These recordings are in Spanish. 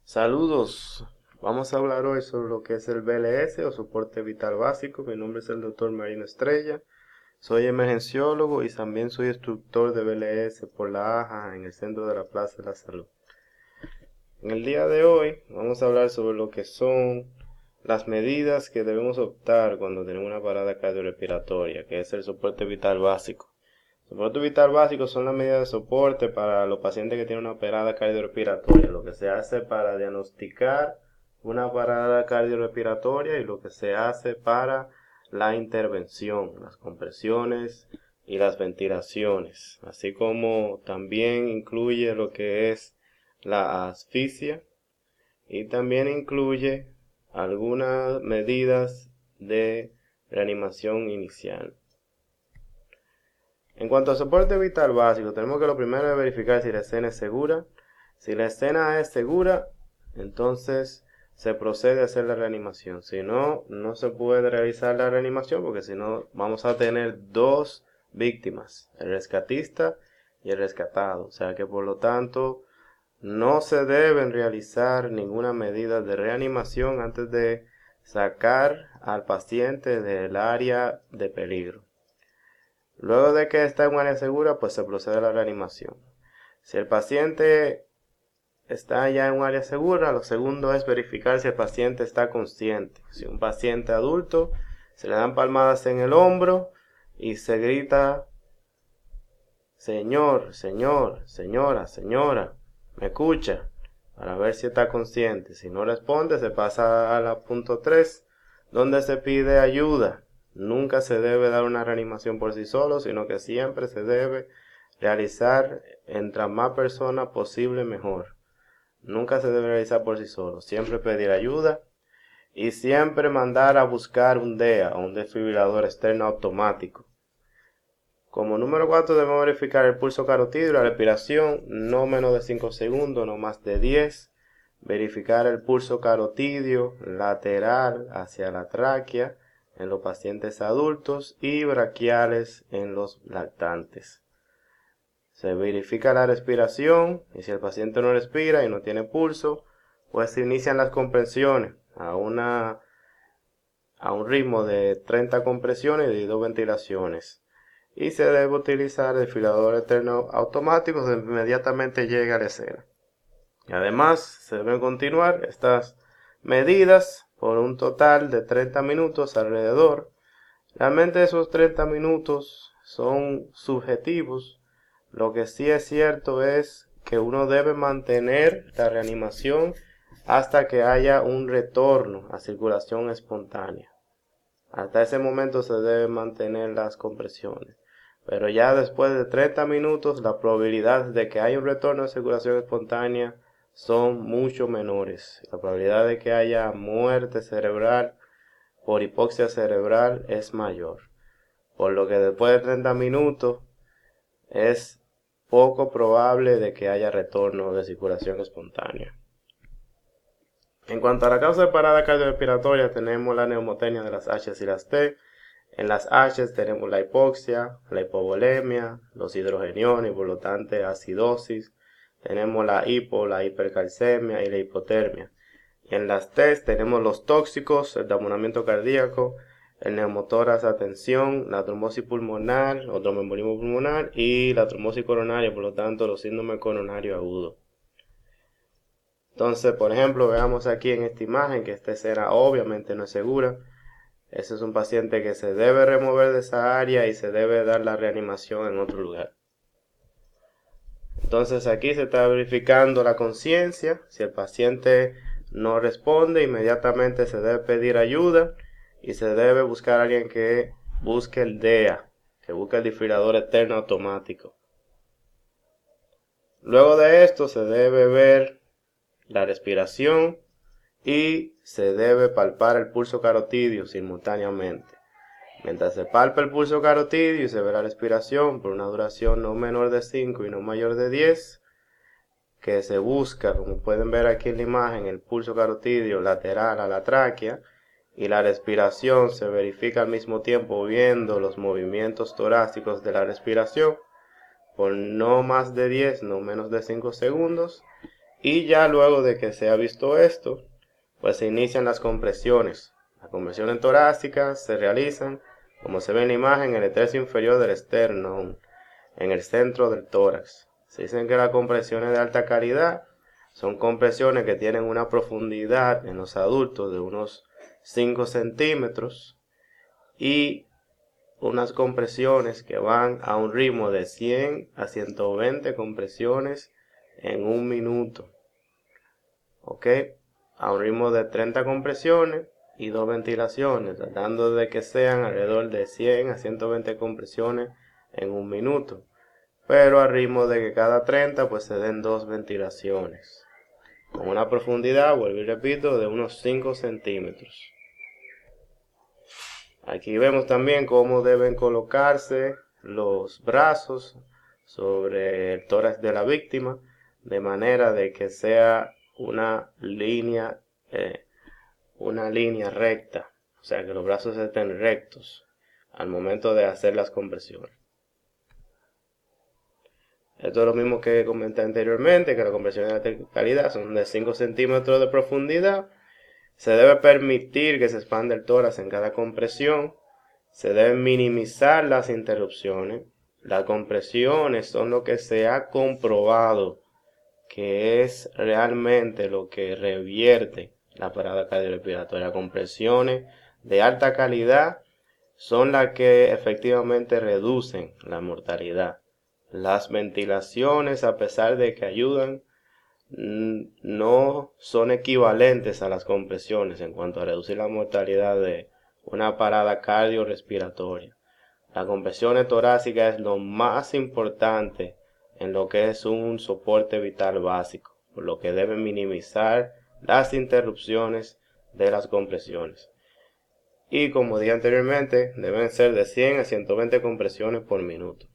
Saludos, vamos a hablar hoy sobre lo que es el BLS o soporte vital básico. Mi nombre es el doctor Marino Estrella, soy emergenciólogo y también soy instructor de BLS por la AJA en el Centro de la Plaza de la Salud. En el día de hoy vamos a hablar sobre lo que son las medidas que debemos optar cuando tenemos una parada cardiorrespiratoria, que es el soporte vital básico. Soporte vital básico son las medidas de soporte para los pacientes que tienen una parada cardiorrespiratoria, lo que se hace para diagnosticar una parada cardiorrespiratoria y lo que se hace para la intervención, las compresiones y las ventilaciones, así como también incluye lo que es la asfixia y también incluye algunas medidas de reanimación inicial. En cuanto al soporte vital básico, tenemos que lo primero es verificar si la escena es segura. Si la escena es segura, entonces se procede a hacer la reanimación. Si no, no se puede realizar la reanimación porque si no vamos a tener dos víctimas, el rescatista y el rescatado. O sea que por lo tanto no se deben realizar ninguna medida de reanimación antes de sacar al paciente del área de peligro. Luego de que está en un área segura, pues se procede a la reanimación. Si el paciente está ya en un área segura, lo segundo es verificar si el paciente está consciente. Si un paciente adulto, se le dan palmadas en el hombro y se grita: señor, señor, señora, señora, ¿me escucha? Para ver si está consciente. Si no responde, se pasa a la punto 3, donde se pide ayuda. Nunca se debe dar una reanimación por sí solo, sino que siempre se debe realizar entre más personas posible mejor. Nunca se debe realizar por sí solo, siempre pedir ayuda y siempre mandar a buscar un DEA, un desfibrilador externo automático. Como número 4 debemos verificar el pulso carotidio y la respiración, no menos de 5 segundos, no más de 10. Verificar el pulso carotidio lateral hacia la tráquea en los pacientes adultos y braquiales en los lactantes. Se verifica la respiración y si el paciente no respira y no tiene pulso, pues se inician las compresiones a un ritmo de 30 compresiones y 2 ventilaciones. Y se debe utilizar el desfibrilador externo automático cuando inmediatamente llega a la escena. Y además se deben continuar estas medidas por un total de 30 minutos alrededor. Realmente esos 30 minutos son subjetivos. Lo que sí es cierto es que uno debe mantener la reanimación hasta que haya un retorno a circulación espontánea. Hasta ese momento se deben mantener las compresiones. Pero ya después de 30 minutos la probabilidad de que haya un retorno a circulación espontánea son mucho menores. La probabilidad de que haya muerte cerebral por hipoxia cerebral es mayor. Por lo que después de 30 minutos es poco probable de que haya retorno de circulación espontánea. En cuanto a la causa de parada cardiorrespiratoria, tenemos la neumotecnia de las H y las T. En las H tenemos la hipoxia, la hipovolemia, los hidrogeniones y por lo tanto acidosis. Tenemos la la hipercalcemia y la hipotermia. Y en las T tenemos los tóxicos, el taponamiento cardíaco, el neumotórax a tensión, la trombosis pulmonar o tromboembolismo pulmonar y la trombosis coronaria, por lo tanto los síndromes coronarios agudos. Entonces, por ejemplo, veamos aquí en esta imagen que esta escena obviamente no es segura. Ese es un paciente que se debe remover de esa área y se debe dar la reanimación en otro lugar. Entonces aquí se está verificando la conciencia. Si el paciente no responde, inmediatamente se debe pedir ayuda y se debe buscar a alguien que busque el DEA, que busque el desfibrilador externo automático. Luego de esto se debe ver la respiración y se debe palpar el pulso carotidio simultáneamente. Mientras se palpa el pulso carotidio y se ve la respiración por una duración no menor de 5 y no mayor de 10, que se busca, como pueden ver aquí en la imagen, el pulso carotidio lateral a la tráquea y la respiración se verifica al mismo tiempo viendo los movimientos torácicos de la respiración por no más de 10, no menos de 5 segundos. Y ya luego de que se ha visto esto, pues se inician las compresiones. Las compresiones torácicas se realizan, como se ve en la imagen, en el tercio inferior del esternón, en el centro del tórax. Se dicen que las compresiones de alta calidad son compresiones que tienen una profundidad en los adultos de unos 5 centímetros y unas compresiones que van a un ritmo de 100 a 120 compresiones en un minuto. ¿Ok? A un ritmo de 30 compresiones y 2 ventilaciones, tratando de que sean alrededor de 100 a 120 compresiones en un minuto, pero al ritmo de que cada 30 pues se den 2 ventilaciones, con una profundidad, vuelvo y repito, de unos 5 centímetros. Aquí vemos también cómo deben colocarse los brazos sobre el tórax de la víctima, de manera de que sea una línea recta, o sea que los brazos estén rectos al momento de hacer las compresiones. Esto es lo mismo que comenté anteriormente, que las compresiones de alta calidad son de 5 centímetros de profundidad. Se debe permitir que se expanda el tórax en cada compresión. Se deben minimizar las interrupciones. Las compresiones son lo que se ha comprobado que es realmente lo que revierte la parada cardiorrespiratoria. Las compresiones de alta calidad son las que efectivamente reducen la mortalidad. Las ventilaciones, a pesar de que ayudan, no son equivalentes a las compresiones en cuanto a reducir la mortalidad de una parada cardiorrespiratoria. La compresión torácica es lo más importante en lo que es un soporte vital básico, por lo que deben minimizar las interrupciones de las compresiones. Y como dije anteriormente, deben ser de 100 a 120 compresiones por minuto.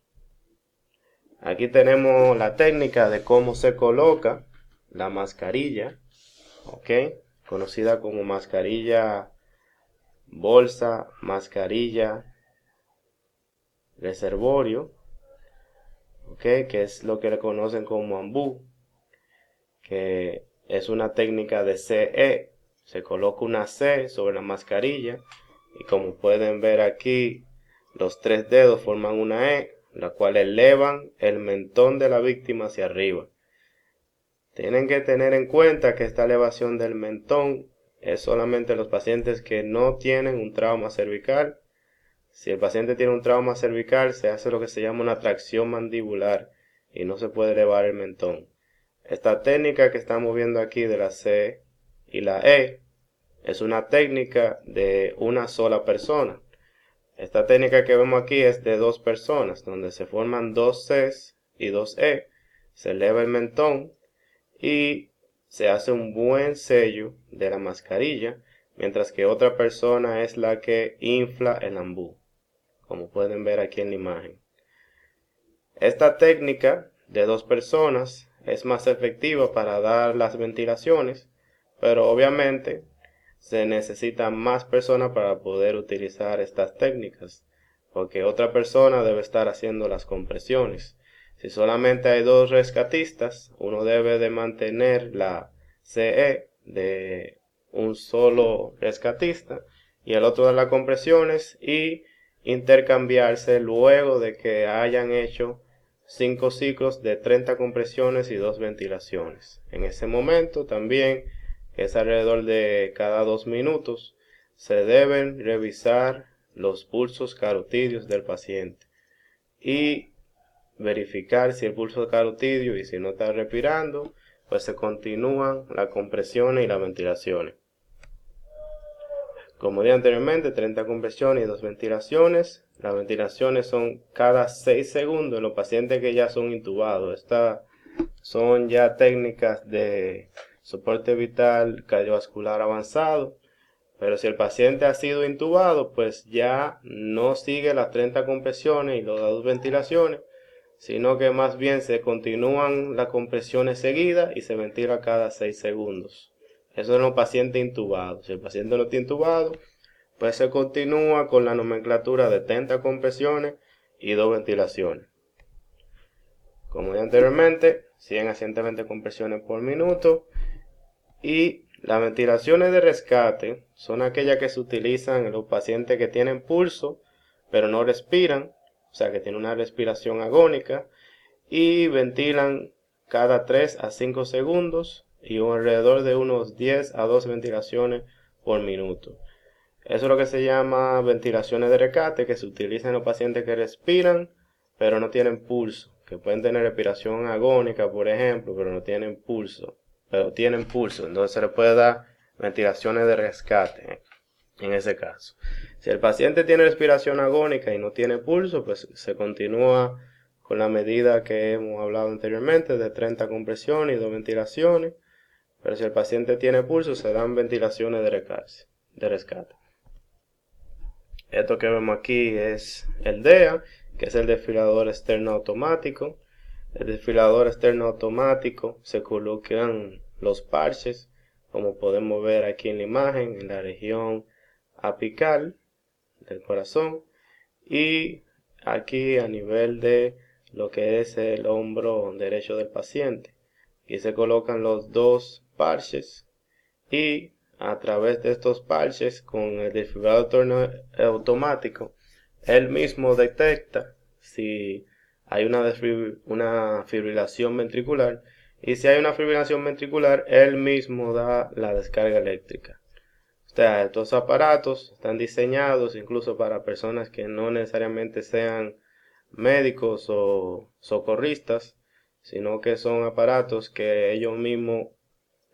Aquí tenemos la técnica de cómo se coloca la mascarilla, ¿ok? Conocida como mascarilla bolsa, mascarilla reservorio, ¿ok? Que es lo que le conocen como ambú, que es una técnica de CE. Se coloca una C sobre la mascarilla y como pueden ver aquí, los 3 dedos forman una E, la cual elevan el mentón de la víctima hacia arriba. Tienen que tener en cuenta que esta elevación del mentón es solamente los pacientes que no tienen un trauma cervical. Si el paciente tiene un trauma cervical, se hace lo que se llama una tracción mandibular y no se puede elevar el mentón. Esta técnica que estamos viendo aquí de la C y la E es una técnica de una sola persona. Esta técnica que vemos aquí es de 2 personas, donde se forman 2 Cs y 2 E, se eleva el mentón y se hace un buen sello de la mascarilla, mientras que otra persona es la que infla el ambú, como pueden ver aquí en la imagen. Esta técnica de 2 personas es más efectiva para dar las ventilaciones, pero obviamente se necesitan más personas para poder utilizar estas técnicas, porque otra persona debe estar haciendo las compresiones. Si solamente hay 2 rescatistas, uno debe de mantener la CE de un solo rescatista y el otro de las compresiones y intercambiarse luego de que hayan hecho 5 ciclos de 30 compresiones y 2 ventilaciones. En ese momento también, que es alrededor de cada 2 minutos, se deben revisar los pulsos carotidios del paciente y verificar si el pulso carotidio y si no está respirando, pues se continúan las compresiones y las ventilaciones. Como dije anteriormente, 30 compresiones y 2 ventilaciones. Las ventilaciones son cada 6 segundos en los pacientes que ya son intubados. Estas son ya técnicas de soporte vital cardiovascular avanzado. Pero si el paciente ha sido intubado, pues ya no sigue las 30 compresiones y las 2 ventilaciones, sino que más bien se continúan las compresiones seguidas y se ventila cada 6 segundos. Eso en los pacientes intubados. Si el paciente no está intubado, pues se continúa con la nomenclatura de 30 compresiones y 2 ventilaciones. como dije anteriormente, 100 a 120 compresiones por minuto. Y las ventilaciones de rescate son aquellas que se utilizan en los pacientes que tienen pulso, pero no respiran, o sea que tienen una respiración agónica, y ventilan cada 3 a 5 segundos y alrededor de unos 10 a 12 ventilaciones por minuto. Eso es lo que se llama ventilaciones de rescate, que se utilizan en los pacientes que respiran, pero no tienen pulso, que pueden tener respiración agónica, por ejemplo, pero no tienen pulso, entonces se le puede dar ventilaciones de rescate en ese caso. Si el paciente tiene respiración agónica y no tiene pulso, pues se continúa con la medida que hemos hablado anteriormente de 30 compresiones y 2 ventilaciones, pero si el paciente tiene pulso, se dan ventilaciones de rescate. Esto que vemos aquí es el DEA, que es el desfibrilador externo automático. El desfibrilador externo automático se colocan los parches, como podemos ver aquí en la imagen, en la región apical del corazón y aquí a nivel de lo que es el hombro derecho del paciente. Aquí se colocan los dos parches y a través de estos parches con el desfibrilador automático, él mismo detecta si hay una fibrilación ventricular, y si hay una fibrilación ventricular, él mismo da la descarga eléctrica. O sea, estos aparatos están diseñados incluso para personas que no necesariamente sean médicos o socorristas, sino que son aparatos que ellos mismos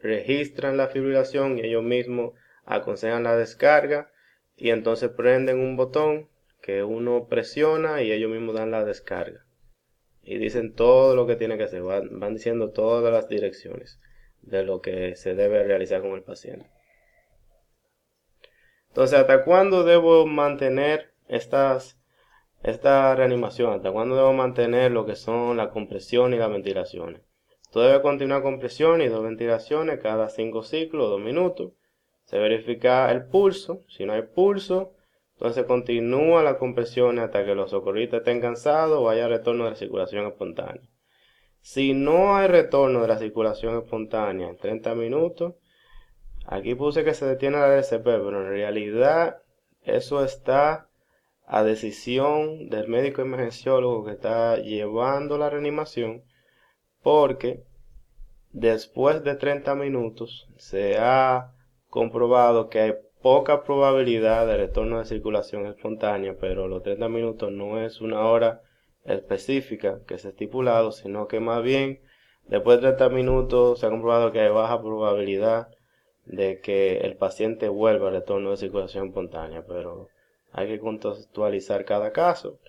registran la fibrilación y ellos mismos aconsejan la descarga, y entonces prenden un botón que uno presiona y ellos mismos dan la descarga y dicen todo lo que tiene que hacer, van diciendo todas las direcciones de lo que se debe realizar con el paciente. Entonces, ¿hasta cuándo debo mantener esta reanimación? ¿Hasta cuándo debo mantener lo que son la compresión y las ventilaciones? Tú debes continuar compresión y 2 ventilaciones cada 5 ciclos, 2 minutos. Se verifica el pulso. Si no hay pulso, entonces continúa la compresión hasta que los socorristas estén cansados o haya retorno de la circulación espontánea. Si no hay retorno de la circulación espontánea en 30 minutos, aquí puse que se detiene la RCP, pero en realidad eso está a decisión del médico emergenciólogo que está llevando la reanimación, porque después de 30 minutos se ha comprobado que hay poca probabilidad de retorno de circulación espontánea, pero los 30 minutos no es una hora específica que se ha estipulado, sino que más bien después de 30 minutos se ha comprobado que hay baja probabilidad de que el paciente vuelva a retorno de circulación espontánea, pero hay que contextualizar cada caso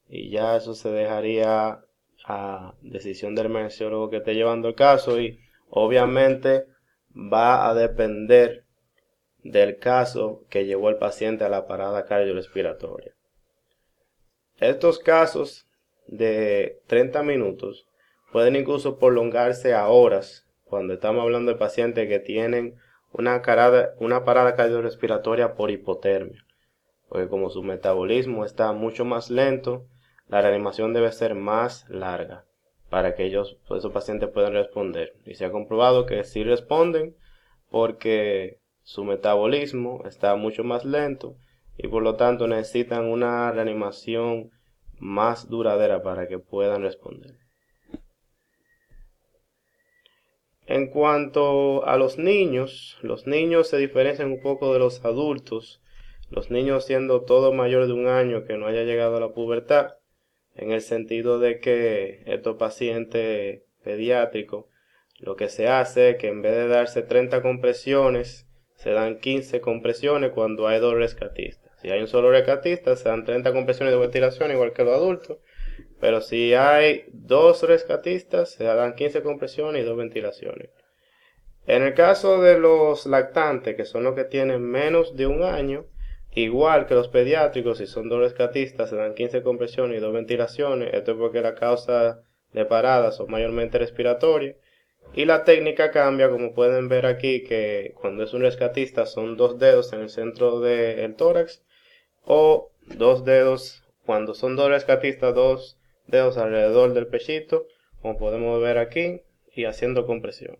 y ya eso se dejaría a decisión del emergenciólogo que esté llevando el caso, y obviamente va a depender del caso que llevó el paciente a la parada cardiorrespiratoria. Estos casos de 30 minutos pueden incluso prolongarse a horas cuando estamos hablando de pacientes que tienen una parada cardiorrespiratoria por hipotermia, porque como su metabolismo está mucho más lento, la reanimación debe ser más larga para que esos pacientes puedan responder. Y se ha comprobado que sí responden porque su metabolismo está mucho más lento y por lo tanto necesitan una reanimación más duradera para que puedan responder. En cuanto a los niños se diferencian un poco de los adultos. Los niños siendo todo mayor de 1 año que no haya llegado a la pubertad, en el sentido de que estos pacientes pediátricos, lo que se hace es que en vez de darse 30 compresiones, se dan 15 compresiones cuando hay 2 rescatistas. Si hay un solo rescatista, se dan 30 compresiones de ventilación igual que los adultos, pero si hay 2 rescatistas, se dan 15 compresiones y 2 ventilaciones. En el caso de los lactantes, que son los que tienen menos de 1 año, igual que los pediátricos, si son 2 rescatistas, se dan 15 compresiones y 2 ventilaciones. Esto es porque la causa de parada son mayormente respiratorias. Y la técnica cambia, como pueden ver aquí, que cuando es un rescatista son 2 dedos en el centro del tórax, o 2 dedos, cuando son 2 rescatistas, 2 dedos alrededor del pechito, como podemos ver aquí, y haciendo compresión.